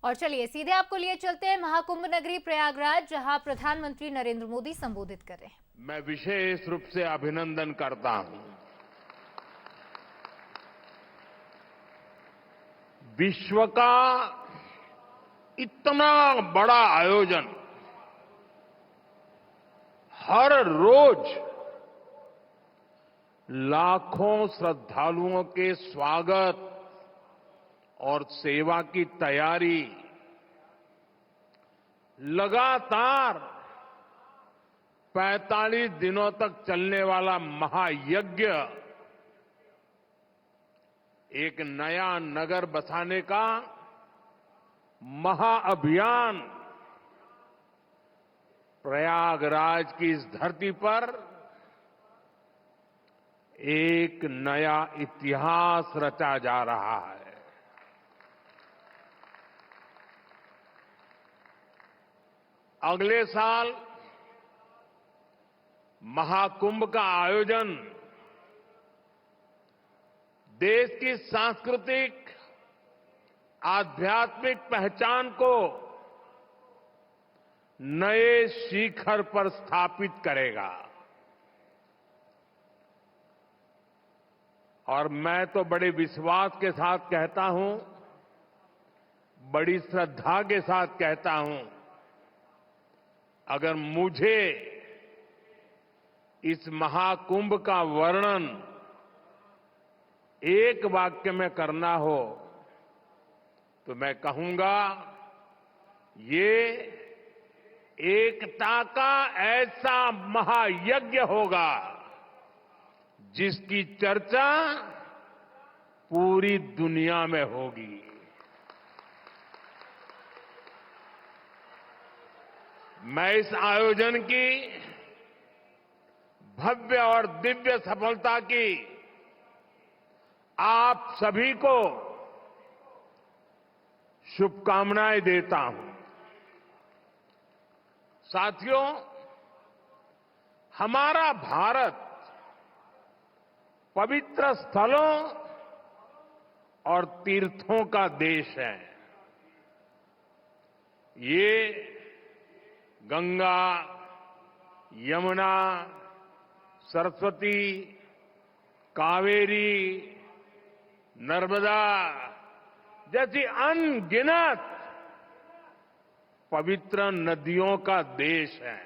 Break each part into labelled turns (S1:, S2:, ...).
S1: और चलिए सीधे आपको लिए चलते हैं महाकुंभ नगरी प्रयागराज, जहां प्रधानमंत्री नरेंद्र मोदी संबोधित कर रहे हैं।
S2: मैं विशेष रूप से अभिनंदन करता हूं विश्व का इतना बड़ा आयोजन हर रोज लाखों श्रद्धालुओं के स्वागत और सेवा की तैयारी लगातार 45 दिनों तक चलने वाला महायज्ञ एक नया नगर बसाने का महाअभियान प्रयागराज की इस धरती पर एक नया इतिहास रचा जा रहा है। अगले साल महाकुंभ का आयोजन देश की सांस्कृतिक आध्यात्मिक पहचान को नए शिखर पर स्थापित करेगा। और मैं तो बड़े विश्वास के साथ कहता हूं, बड़ी श्रद्धा के साथ कहता हूं, अगर मुझे इस महाकुंभ का वर्णन एक वाक्य में करना हो तो मैं कहूंगा, ये एकता का ऐसा महायज्ञ होगा जिसकी चर्चा पूरी दुनिया में होगी। मैं इस आयोजन की भव्य और दिव्य सफलता की आप सभी को शुभकामनाएं देता हूं। साथियों, हमारा भारत पवित्र स्थलों और तीर्थों का देश है। ये गंगा, यमुना, सरस्वती, कावेरी, नर्मदा जैसी अनगिनत पवित्र नदियों का देश है।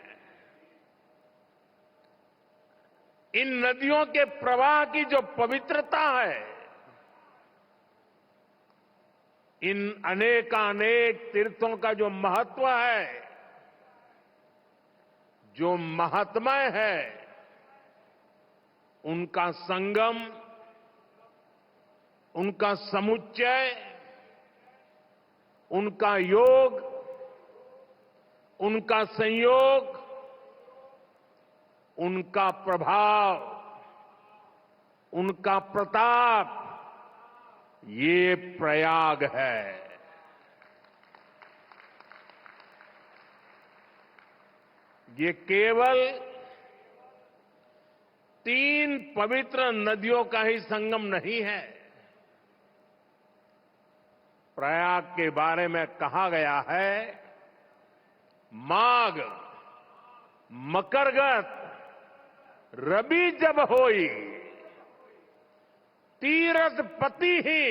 S2: इन नदियों के प्रवाह की जो पवित्रता है, इन अनेकानेक तीर्थों का जो महत्व है, जो महात्म्य है, उनका संगम, उनका समुच्चय, उनका योग, उनका संयोग, उनका प्रभाव, उनका प्रताप, ये प्रयाग है। ये केवल 3 पवित्र नदियों का ही संगम नहीं है। प्रयाग के बारे में कहा गया है, माघ मकरगत रवि जब होई, तीरथ पति ही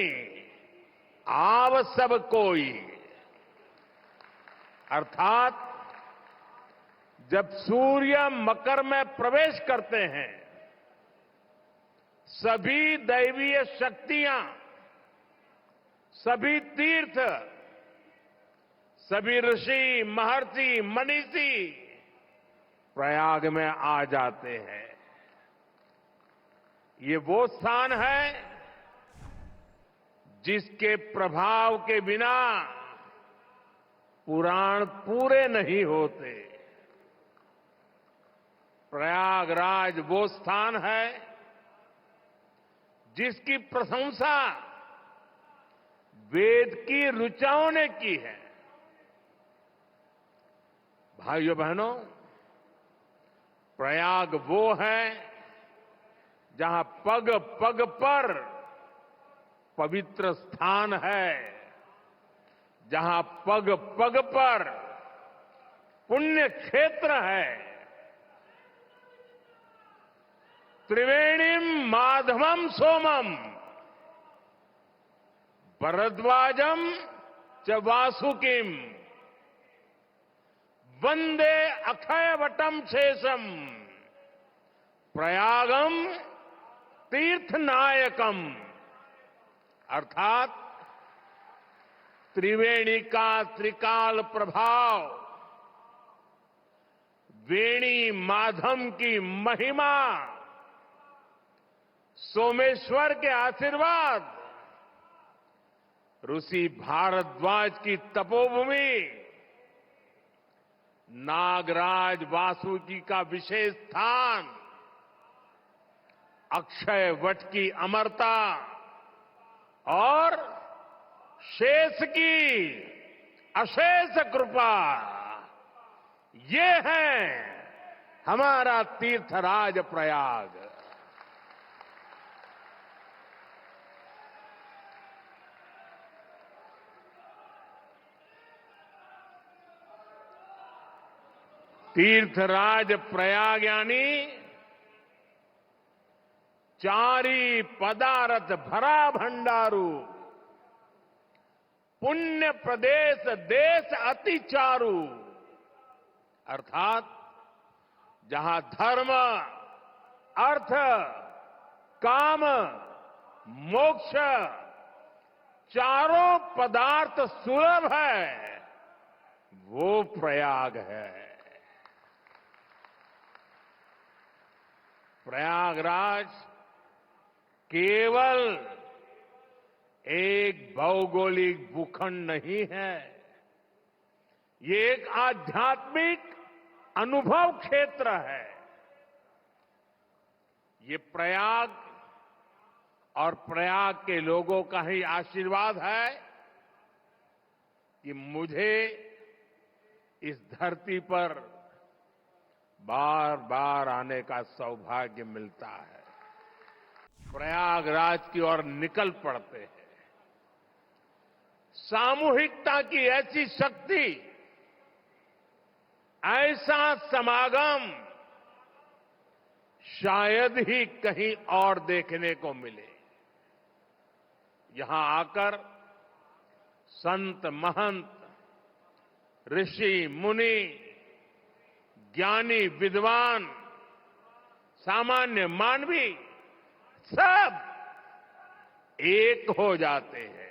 S2: आव सब कोई। अर्थात जब सूर्य मकर में प्रवेश करते हैं, सभी दैवीय शक्तियां, सभी तीर्थ, सभी ऋषि, महर्षि, मनीषी प्रयाग में आ जाते हैं। ये वो स्थान है जिसके प्रभाव के बिना पुराण पूरे नहीं होते। प्रयागराज वो स्थान है जिसकी प्रशंसा वेद की ऋचाओं ने की है। भाइयों बहनों, प्रयाग वो है जहां पग पग पर पवित्र स्थान है, जहां पग पग पर पुण्य क्षेत्र है, त्रिवेणीम माधवम सोमम भरद्वाजम च वासुकिम वंदे अक्षयवटम शेषम प्रयागम तीर्थनायकम। अर्थात त्रिवेणी का त्रिकाल प्रभाव, वेणी माधव की महिमा, सोमेश्वर के आशीर्वाद, ऋषि भारद्वाज की तपोभूमि, नागराज वासुकी का विशेष स्थान, अक्षय वट की अमरता और शेष की अशेष कृपा, ये है हमारा तीर्थराज प्रयाग। तीर्थराज प्रयाग यानी चारी पदारथ भरा भंडारू, पुण्य प्रदेश देश अति चारु। अर्थात जहां धर्म, अर्थ, काम, मोक्ष चारों पदार्थ सुलभ है, वो प्रयाग है। प्रयागराज केवल एक भौगोलिक भूखंड नहीं है, ये एक आध्यात्मिक अनुभव क्षेत्र है। ये प्रयाग और प्रयाग के लोगों का ही आशीर्वाद है कि मुझे इस धरती पर बार बार आने का सौभाग्य मिलता है। प्रयागराज की ओर निकल पड़ते हैं। सामूहिकता की ऐसी शक्ति, ऐसा समागम शायद ही कहीं और देखने को मिले। यहां आकर संत महंत, ऋषि मुनि, ज्ञानी विद्वान, सामान्य मानवी सब एक हो जाते हैं।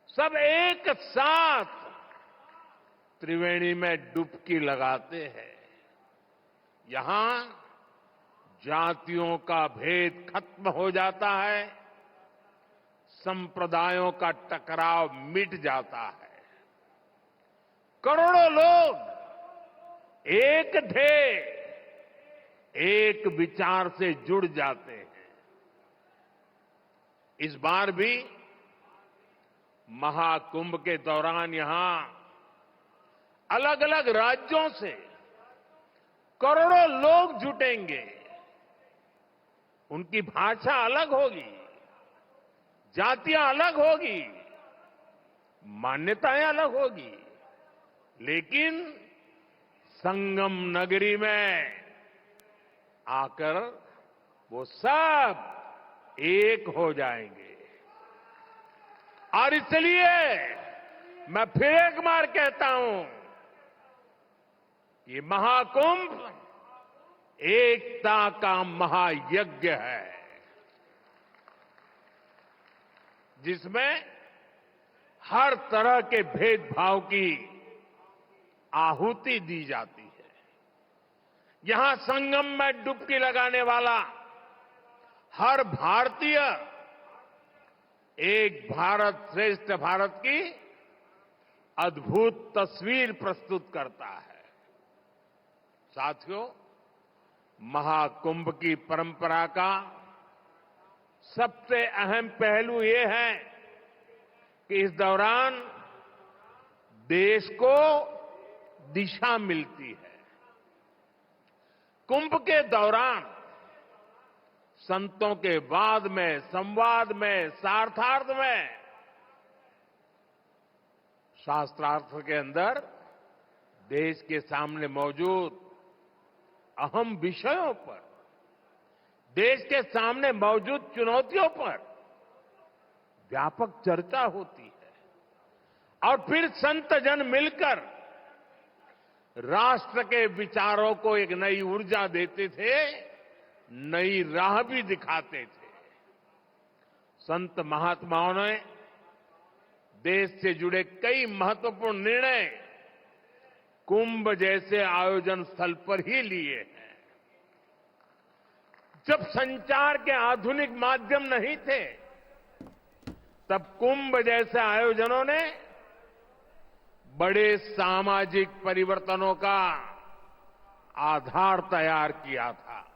S2: सब एक साथ त्रिवेणी में डुबकी लगाते हैं। यहां जातियों का भेद खत्म हो जाता है, संप्रदायों का टकराव मिट जाता है। करोड़ों लोग एक ध्येय, एक विचार से जुड़ जाते हैं। इस बार भी महाकुंभ के दौरान यहां अलग अलग राज्यों से करोड़ों लोग जुटेंगे। उनकी भाषा अलग होगी, जातियां अलग होगी, मान्यताएं अलग होगी, लेकिन संगम नगरी में आकर वो सब एक हो जाएंगे। और इसलिए मैं फिर एक बार कहता हूं कि महाकुंभ एकता का महायज्ञ है, जिसमें हर तरह के भेदभाव की आहुति दी जाती है। यहां संगम में डुबकी लगाने वाला हर भारतीय एक भारत श्रेष्ठ भारत की अद्भुत तस्वीर प्रस्तुत करता है। साथियों, महाकुंभ की परंपरा का सबसे अहम पहलू ये है कि इस दौरान देश को दिशा मिलती है। कुंभ के दौरान संतों के वाद में, संवाद में, सार्थार्थ में शास्त्रार्थ के अंदर देश के सामने मौजूद अहम विषयों पर, देश के सामने मौजूद चुनौतियों पर व्यापक चर्चा होती है और फिर संत जन मिलकर राष्ट्र के विचारों को एक नई ऊर्जा देते थे, नई राह भी दिखाते थे। संत महात्माओं ने देश से जुड़े कई महत्वपूर्ण निर्णय कुंभ जैसे आयोजन स्थल पर ही लिए हैं। जब संचार के आधुनिक माध्यम नहीं थे, तब कुंभ जैसे आयोजनों ने बड़े सामाजिक परिवर्तनों का आधार तैयार किया था।